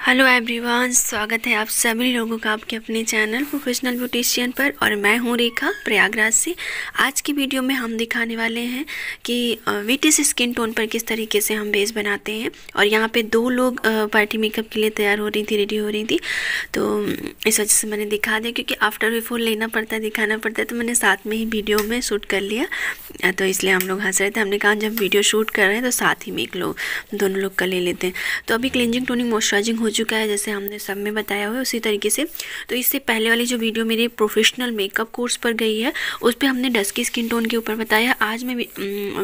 Hello everyone, स्वागत है आप सभी लोगों का आपके अपने चैनल प्रोफेशनल ब्यूटिशियन पर। और मैं हूं रेखा प्रयागराज से। आज की वीडियो में हम दिखाने वाले हैं कि वीटिस स्किन टोन पर किस तरीके से हम बेस बनाते हैं। और यहाँ पे दो लोग पार्टी मेकअप के लिए तैयार हो रही थी, रेडी हो रही थी, तो इस वजह से मैंने दिखा दिया, क्योंकि आफ्टर बिफोर लेना पड़ता है, दिखाना पड़ता है, तो मैंने साथ में ही वीडियो में शूट कर लिया। तो इसलिए हम लोग हंस रहे थे। हमने कहा जब वीडियो शूट कर रहे हैं तो साथ ही में एक लोग दोनों लोग का ले लेते हैं। तो अभी क्लिनजिंग, टोनिंग, मॉइस्चराइजिंग हो चुका है, जैसे हमने सब में बताया हुआ है उसी तरीके से। तो इससे पहले वाली जो वीडियो मेरे प्रोफेशनल मेकअप कोर्स पर गई है, उस पर हमने डस्की स्किन टोन के ऊपर बताया। आज मैं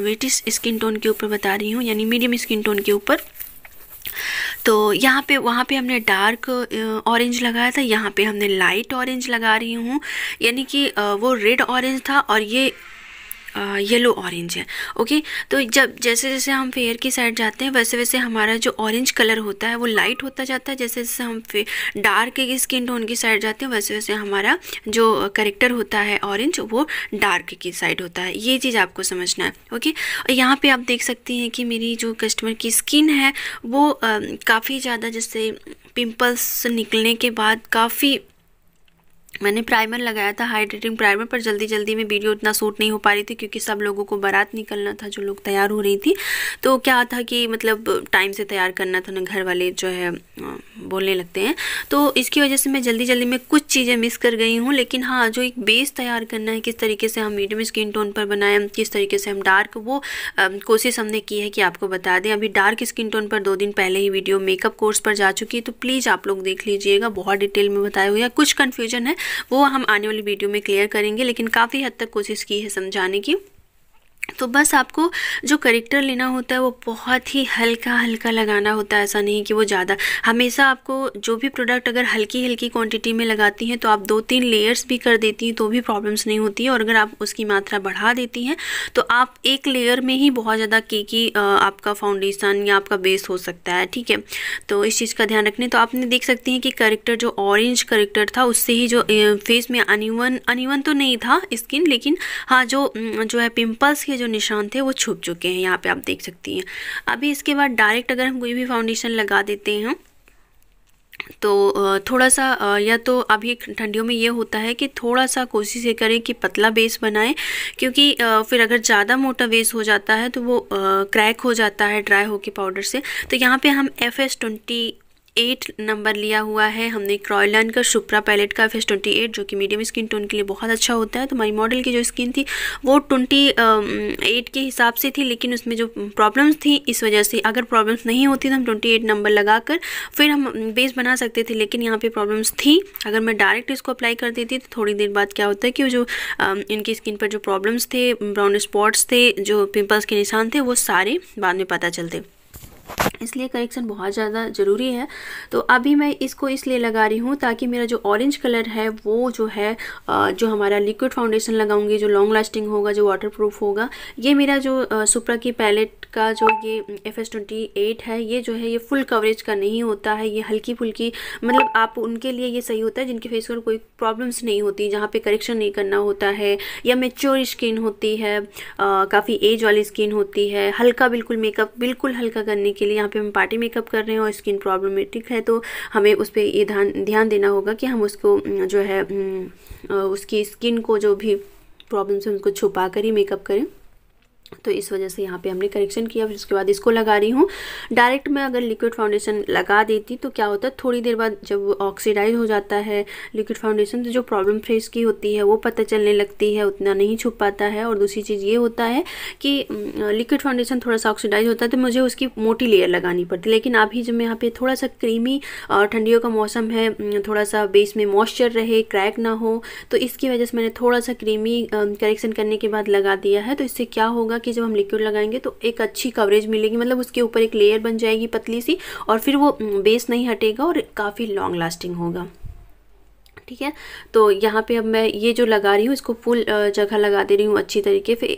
विटिश स्किन टोन के ऊपर बता रही हूँ, यानी मीडियम स्किन टोन के ऊपर। तो वहाँ पे हमने डार्क ऑरेंज लगाया था, यहाँ पे हमने लाइट ऑरेंज लगा रही हूँ, यानी कि वो रेड ऑरेंज था और ये येलो ऑरेंज है। ओके, तो जब जैसे जैसे हम फेयर की साइड जाते हैं वैसे वैसे हमारा जो ऑरेंज कलर होता है वो लाइट होता जाता है। जैसे जैसे हम डार्क की स्किन टोन की साइड जाते हैं वैसे वैसे हमारा जो करेक्टर होता है ऑरेंज, वो डार्क की साइड होता है। ये चीज़ आपको समझना है। ओके, और यहाँ पे आप देख सकती हैं कि मेरी जो कस्टमर की स्किन है वो काफ़ी ज़्यादा, जैसे पिंपल्स निकलने के बाद काफ़ी, मैंने प्राइमर लगाया था, हाइड्रेटिंग प्राइमर, पर जल्दी जल्दी में वीडियो उतना शूट नहीं हो पा रही थी क्योंकि सब लोगों को बारात निकलना था, जो लोग तैयार हो रही थी। तो क्या था कि मतलब टाइम से तैयार करना था ना, घर वाले जो है बोलने लगते हैं, तो इसकी वजह से मैं जल्दी जल्दी में कुछ चीज़ें मिस कर गई हूँ। लेकिन हाँ, जो एक बेस तैयार करना है, किस तरीके से हम मीडियम स्किन टोन पर बनाएं, किस तरीके से हम डार्क, वो कोशिश हमने की है कि आपको बता दें। अभी डार्क स्किन टोन पर 2 दिन पहले ही वीडियो मेकअप कोर्स पर जा चुकी है, तो प्लीज़ आप लोग देख लीजिएगा, बहुत डिटेल में बताया हुआ है। कुछ कन्फ्यूजन है वो हम आने वाली वीडियो में क्लियर करेंगे, लेकिन काफ़ी हद तक कोशिश की है समझाने की। तो बस आपको जो करेक्टर लेना होता है वो बहुत ही हल्का हल्का लगाना होता है, ऐसा नहीं कि वो ज़्यादा। हमेशा आपको जो भी प्रोडक्ट अगर हल्की हल्की क्वांटिटी में लगाती हैं तो आप 2-3 लेयर्स भी कर देती हैं तो भी प्रॉब्लम्स नहीं होती है। और अगर आप उसकी मात्रा बढ़ा देती हैं तो आप एक लेयर में ही बहुत ज़्यादा केकी आपका फाउंडेशन या आपका बेस हो सकता है। ठीक है, तो इस चीज़ का ध्यान रखने। तो आपने देख सकती हैं कि करेक्टर जो ऑरेंज करेक्टर था उससे ही जो फेस में अनइवन तो नहीं था स्किन, लेकिन हाँ जो है पिम्पल्स जो निशान थे वो छुप चुके हैं, यहाँ पे आप देख सकती हैं। अभी इसके बाद डायरेक्ट अगर हम कोई भी फाउंडेशन लगा देते हैं तो थोड़ा सा या तो अभी ठंडियों में ये होता है कि थोड़ा सा कोशिश ये करें कि पतला बेस बनाएं, क्योंकि फिर अगर ज़्यादा मोटा बेस हो जाता है तो वो क्रैक हो जाता है ड्राई होके पाउडर से। तो यहाँ पे हम FS28 नंबर लिया हुआ है हमने क्रॉयलन का सुप्रा पैलेट का FS28, जो कि मीडियम स्किन टोन के लिए बहुत अच्छा होता है। तो हमारी मॉडल की जो स्किन थी वो 28 के हिसाब से थी, लेकिन उसमें जो प्रॉब्लम्स थी इस वजह से, अगर प्रॉब्लम्स नहीं होती तो हम 28 नंबर लगाकर फिर हम बेस बना सकते थे, लेकिन यहाँ पे प्रॉब्लम्स थी। अगर मैं डायरेक्ट इसको अप्लाई कर देती तो थोड़ी देर बाद क्या होता है कि जो इनकी स्किन पर जो प्रॉब्लम्स थे, ब्राउन स्पॉट्स थे, जो पिम्पल्स के निशान थे, वो सारे बाद में पता चलते, इसलिए करेक्शन बहुत ज़्यादा ज़रूरी है। तो अभी मैं इसको इसलिए लगा रही हूँ ताकि मेरा जो ऑरेंज कलर है वो जो है जो हमारा लिक्विड फाउंडेशन लगाऊंगी, जो लॉन्ग लास्टिंग होगा, जो वाटरप्रूफ होगा, ये मेरा जो सुप्रा की पैलेट का जो ये FS28 है, ये जो है ये फुल कवरेज का नहीं होता है, ये हल्की फुल्की, मतलब आप उनके लिए ये सही होता है जिनके फेस पर कोई प्रॉब्लम्स नहीं होती, जहाँ पे करेक्शन नहीं करना होता है, या मैच्योर स्किन होती है, काफ़ी एज वाली स्किन होती है, हल्का बिल्कुल मेकअप बिल्कुल हल्का करने के लिए। यहाँ पे हम पार्टी मेकअप कर रहे हैं और स्किन प्रॉब्लमेटिक है, तो हमें उस पर ये ध्यान देना होगा कि हम उसको जो है उसकी स्किन को जो भी प्रॉब्लम्स है उनको छुपा कर ही मेकअप करें। तो इस वजह से यहाँ पे हमने करेक्शन किया, फिर उसके बाद इसको लगा रही हूँ। डायरेक्ट मैं अगर लिक्विड फाउंडेशन लगा देती तो क्या होता है, थोड़ी देर बाद जब ऑक्सीडाइज हो जाता है लिक्विड फाउंडेशन तो जो प्रॉब्लम फेस की होती है वो पता चलने लगती है, उतना नहीं छुप पाता है। और दूसरी चीज़ ये होता है कि लिक्विड फाउंडेशन थोड़ा सा ऑक्सीडाइज होता है तो मुझे उसकी मोटी लेयर लगानी पड़ती, लेकिन अभी जब मैं यहाँ पे थोड़ा सा क्रीमी, ठंडियों का मौसम है, थोड़ा सा बेस में मॉइस्चर रहे, क्रैक ना हो, तो इसकी वजह से मैंने थोड़ा सा क्रीमी करेक्शन करने के बाद लगा दिया है। तो इससे क्या होगा कि जब हम लिक्विड लगाएंगे तो एक अच्छी कवरेज मिलेगी, मतलब उसके ऊपर एक लेयर बन जाएगी पतली सी, और फिर वो बेस नहीं हटेगा और काफ़ी लॉन्ग लास्टिंग होगा। ठीक है, तो यहाँ पे अब मैं ये जो लगा रही हूँ इसको फुल जगह लगा दे रही हूँ अच्छी तरीके से।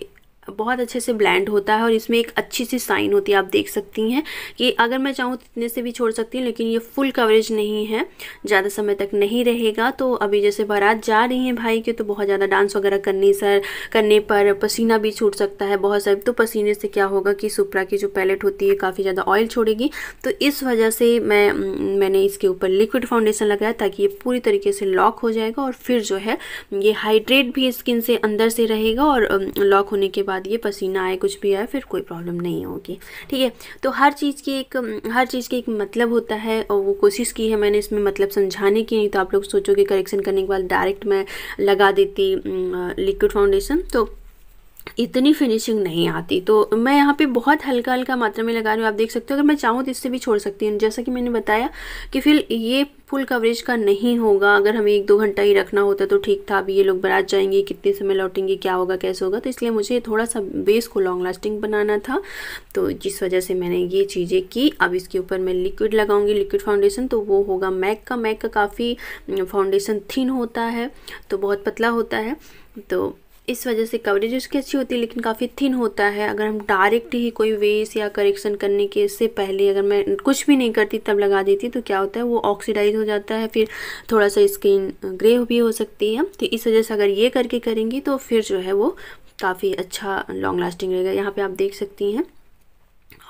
बहुत अच्छे से ब्लेंड होता है और इसमें एक अच्छी सी साइन होती है। आप देख सकती हैं कि अगर मैं चाहूँ तो इतने से भी छोड़ सकती हूँ, लेकिन ये फुल कवरेज नहीं है, ज़्यादा समय तक नहीं रहेगा। तो अभी जैसे बारात जा रही हैं भाई के, तो बहुत ज़्यादा डांस वगैरह करने पर पसीना भी छूट सकता है बहुत सारे। तो पसीने से क्या होगा कि सुप्रा की जो पैलेट होती है काफ़ी ज़्यादा ऑयल छोड़ेगी। तो इस वजह से मैंने इसके ऊपर लिक्विड फाउंडेशन लगाया ताकि ये पूरी तरीके से लॉक हो जाएगा और फिर जो है ये हाइड्रेट भी स्किन से अंदर से रहेगा और लॉक होने के बाद ये पसीना आए कुछ भी आए फिर कोई प्रॉब्लम नहीं होगी। ठीक है, तो हर चीज़ की एक मतलब होता है और वो कोशिश की है मैंने इसमें मतलब समझाने की। नहीं तो आप लोग सोचोगे करेक्शन करने के बाद डायरेक्ट मैं लगा देती लिक्विड फाउंडेशन, तो इतनी फिनिशिंग नहीं आती। तो मैं यहाँ पे बहुत हल्का हल्का मात्रा में लगा रही हूँ। आप देख सकते हो, अगर मैं चाहूँ तो इससे भी छोड़ सकती हूँ। जैसा कि मैंने बताया कि फिर ये फुल कवरेज का नहीं होगा। अगर हमें 1-2 घंटा ही रखना होता तो ठीक था। अभी ये लोग बारात जाएंगे, कितने समय लौटेंगे, क्या होगा कैसे होगा, तो इसलिए मुझे थोड़ा सा बेस को लॉन्ग लास्टिंग बनाना था, तो जिस वजह से मैंने ये चीज़ें की। अब इसके ऊपर मैं लिक्विड लगाऊंगी, लिक्विड फाउंडेशन, तो वो होगा मैक का काफ़ी फाउंडेशन थिन होता है, तो बहुत पतला होता है, तो इस वजह से कवरेज उसकी अच्छी होती है लेकिन काफ़ी थिन होता है। अगर हम डायरेक्ट ही कोई वेस या करेक्शन करने के से पहले अगर मैं कुछ भी नहीं करती तब लगा देती तो क्या होता है वो ऑक्सीडाइज हो जाता है, फिर थोड़ा सा स्किन ग्रे भी हो सकती है। तो इस वजह से अगर ये करके करेंगी तो फिर जो है वो काफ़ी अच्छा लॉन्ग लास्टिंग रहेगा। यहाँ पे आप देख सकती हैं।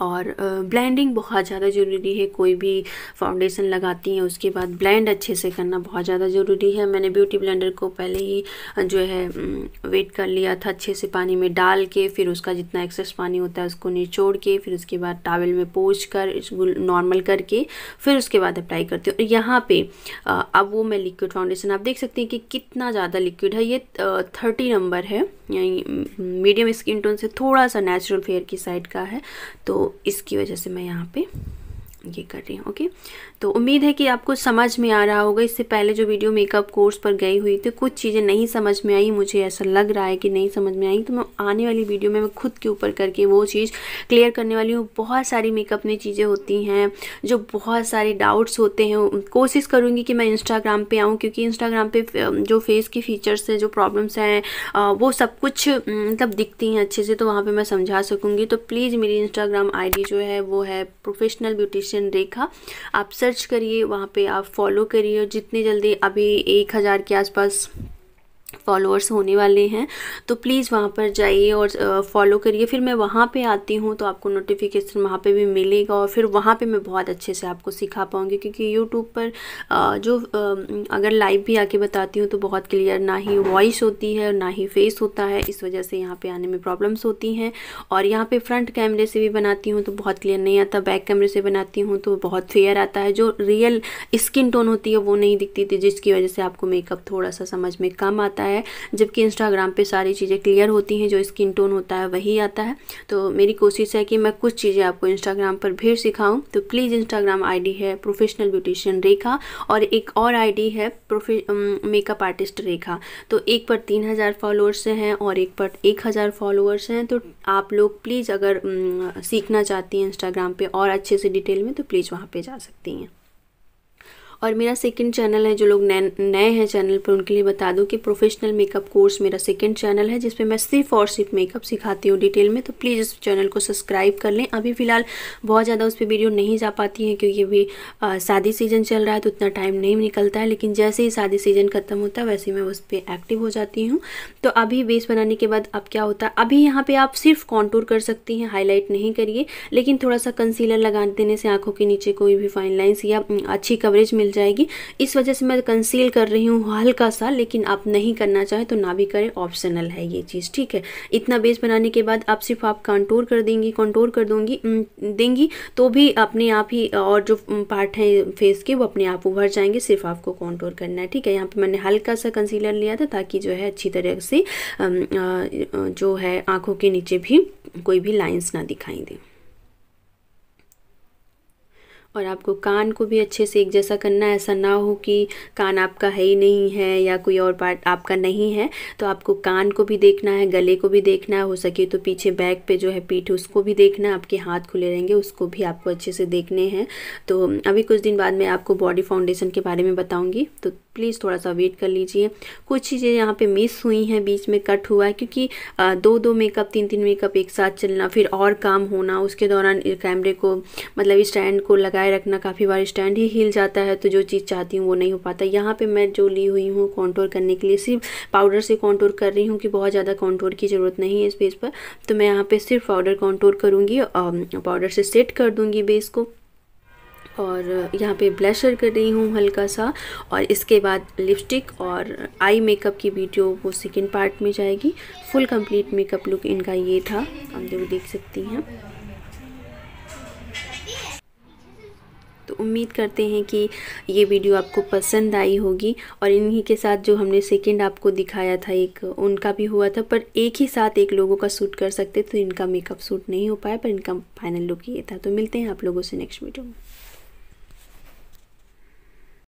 और ब्लेंडिंग बहुत ज़्यादा ज़रूरी है। कोई भी फाउंडेशन लगाती हैं उसके बाद ब्लेंड अच्छे से करना बहुत ज़्यादा ज़रूरी है। मैंने ब्यूटी ब्लेंडर को पहले ही जो है वेट कर लिया था अच्छे से पानी में डाल के, फिर उसका जितना एक्सेस पानी होता है उसको निचोड़ के, फिर उसके बाद टॉवल में पोंछ कर नॉर्मल करके फिर उसके बाद अप्लाई करती हूँ। यहाँ पे अब वो मैं लिक्विड फाउंडेशन आप देख सकते हैं कि कितना ज़्यादा लिक्विड है। ये 30 नंबर है, मीडियम स्किन टोन से थोड़ा सा नेचुरल फेयर की साइड का है, तो इसकी वजह से मैं यहाँ पे ये कर रही हूँ। ओके, तो उम्मीद है कि आपको समझ में आ रहा होगा। इससे पहले जो वीडियो मेकअप कोर्स पर गई हुई थी कुछ चीज़ें नहीं समझ में आई, मुझे ऐसा लग रहा है कि नहीं समझ में आई, तो मैं आने वाली वीडियो में मैं खुद के ऊपर करके वो चीज़ क्लियर करने वाली हूँ। बहुत सारी मेकअप में चीज़ें होती हैं जो बहुत सारे डाउट्स होते हैं। कोशिश करूँगी कि मैं इंस्टाग्राम पर आऊँ, क्योंकि इंस्टाग्राम पर जो फेस की फीचर्स हैं, जो प्रॉब्लम्स हैं, वो सब कुछ मतलब दिखती हैं अच्छे से, तो वहाँ पर मैं समझा सकूँगी। तो प्लीज़ मेरी इंस्टाग्राम ID जो है वो है प्रोफेशनल ब्यूटिशियन रेखा, आप सर्च करिए, वहाँ पे आप फॉलो करिए। और जितनी जल्दी अभी 1000 के आसपास फॉलोअर्स होने वाले हैं, तो प्लीज़ वहाँ पर जाइए और फॉलो करिए। फिर मैं वहाँ पे आती हूँ तो आपको नोटिफिकेशन वहाँ पे भी मिलेगा और फिर वहाँ पे मैं बहुत अच्छे से आपको सिखा पाऊँगी, क्योंकि यूट्यूब पर अगर लाइव भी आके बताती हूँ तो बहुत क्लियर ना ही वॉइस होती है और ना ही फेस होता है, इस वजह से यहाँ पे आने में प्रॉब्लम्स होती हैं। और यहाँ पे फ्रंट कैमरे से भी बनाती हूँ तो बहुत क्लियर नहीं आता, बैक कैमरे से बनाती हूँ तो बहुत फेयर आता है, जो रियल स्किन टोन होती है वो नहीं दिखती थी, जिसकी वजह से आपको मेकअप थोड़ा सा समझ में कम आता है। जबकि इंस्टाग्राम पे सारी चीज़ें क्लियर होती हैं, जो स्किन टोन होता है वही आता है। तो मेरी कोशिश है कि मैं कुछ चीज़ें आपको इंस्टाग्राम पर भी सिखाऊं। तो प्लीज़ इंस्टाग्राम ID है प्रोफेशनल ब्यूटिशियन रेखा और एक और ID है मेकअप आर्टिस्ट रेखा। तो एक पर 3000 फॉलोअर्स हैं और एक पर 1000 फॉलोअर्स हैं। तो आप लोग प्लीज़ अगर सीखना चाहती हैं इंस्टाग्राम पे और अच्छे से डिटेल में, तो प्लीज़ वहाँ पे जा सकती हैं। और मेरा सेकंड चैनल है, जो लोग नए हैं चैनल पर उनके लिए बता दूं कि प्रोफेशनल मेकअप कोर्स मेरा सेकंड चैनल है, जिसपे मैं सिर्फ और सिर्फ मेकअप सिखाती हूँ डिटेल में। तो प्लीज़ इस चैनल को सब्सक्राइब कर लें। अभी फ़िलहाल बहुत ज़्यादा उस पर वीडियो नहीं जा पाती हैं, क्योंकि अभी शादी सीज़न चल रहा है तो उतना टाइम नहीं निकलता है, लेकिन जैसे ही शादी सीज़न ख़त्म होता है वैसे ही मैं उस पर एक्टिव हो जाती हूँ। तो अभी बेस बनाने के बाद अब क्या होता है, अभी यहाँ पर आप सिर्फ कॉन्टूर कर सकती हैं, हाईलाइट नहीं करिए, लेकिन थोड़ा सा कंसीलर लगा देने से आँखों के नीचे कोई भी फाइन लाइन्स या अच्छी कवरेज मिल जाएगी। इस वजह से मैं कंसील कर रही हूँ हल्का सा, लेकिन आप नहीं करना चाहें तो ना भी करें, ऑप्शनल है ये चीज़, ठीक है। इतना बेस बनाने के बाद आप सिर्फ आप कंटूर कर देंगी तो भी अपने आप ही और जो पार्ट है फेस के वो अपने आप उभर जाएंगे, सिर्फ आपको कंटूर करना है, ठीक है। यहाँ पे मैंने हल्का सा कंसीलर लिया था ताकि जो है अच्छी तरह से जो है आँखों के नीचे भी कोई भी लाइंस ना दिखाई दे। और आपको कान को भी अच्छे से एक जैसा करना है। ऐसा ना हो कि कान आपका है ही नहीं है या कोई और पार्ट आपका नहीं है, तो आपको कान को भी देखना है, गले को भी देखना है, हो सके तो पीछे बैक पे जो है पीठ उसको भी देखना है। आपके हाथ खुले रहेंगे उसको भी आपको अच्छे से देखने हैं। तो अभी कुछ दिन बाद मैं आपको बॉडी फाउंडेशन के बारे में बताऊँगी, तो प्लीज़ थोड़ा सा वेट कर लीजिए। कुछ चीज़ें यहाँ पे मिस हुई हैं, बीच में कट हुआ है, क्योंकि दो मेकअप 3 मेकअप एक साथ चलना, फिर और काम होना, उसके दौरान कैमरे को मतलब स्टैंड को लगाए रखना, काफ़ी बार स्टैंड ही हिल जाता है, तो जो चीज़ चाहती हूँ वो नहीं हो पाता। यहाँ पे मैं जो ली हुई हूँ कॉन्टोर करने के लिए, सिर्फ पाउडर से कॉन्टोर कर रही हूँ कि बहुत ज़्यादा कॉन्टोर की ज़रूरत नहीं है इस बेस पर। तो मैं यहाँ पे सिर्फ पाउडर कॉन्टोर करूँगी, पाउडर से सेट कर दूँगी बेस को। और यहाँ पे ब्लशर कर रही हूँ हल्का सा, और इसके बाद लिपस्टिक और आई मेकअप की वीडियो वो सेकंड पार्ट में जाएगी। फुल कंप्लीट मेकअप लुक इनका ये था, आप जो देख सकती हैं। तो उम्मीद करते हैं कि ये वीडियो आपको पसंद आई होगी। और इन्हीं के साथ जो हमने सेकंड आपको दिखाया था एक, उनका भी हुआ था, पर एक ही साथ एक लोगों का सूट कर सकते, तो इनका मेकअप सूट नहीं हो पाया, पर इनका फाइनल लुक ये था। तो मिलते हैं आप लोगों से नेक्स्ट वीडियो में।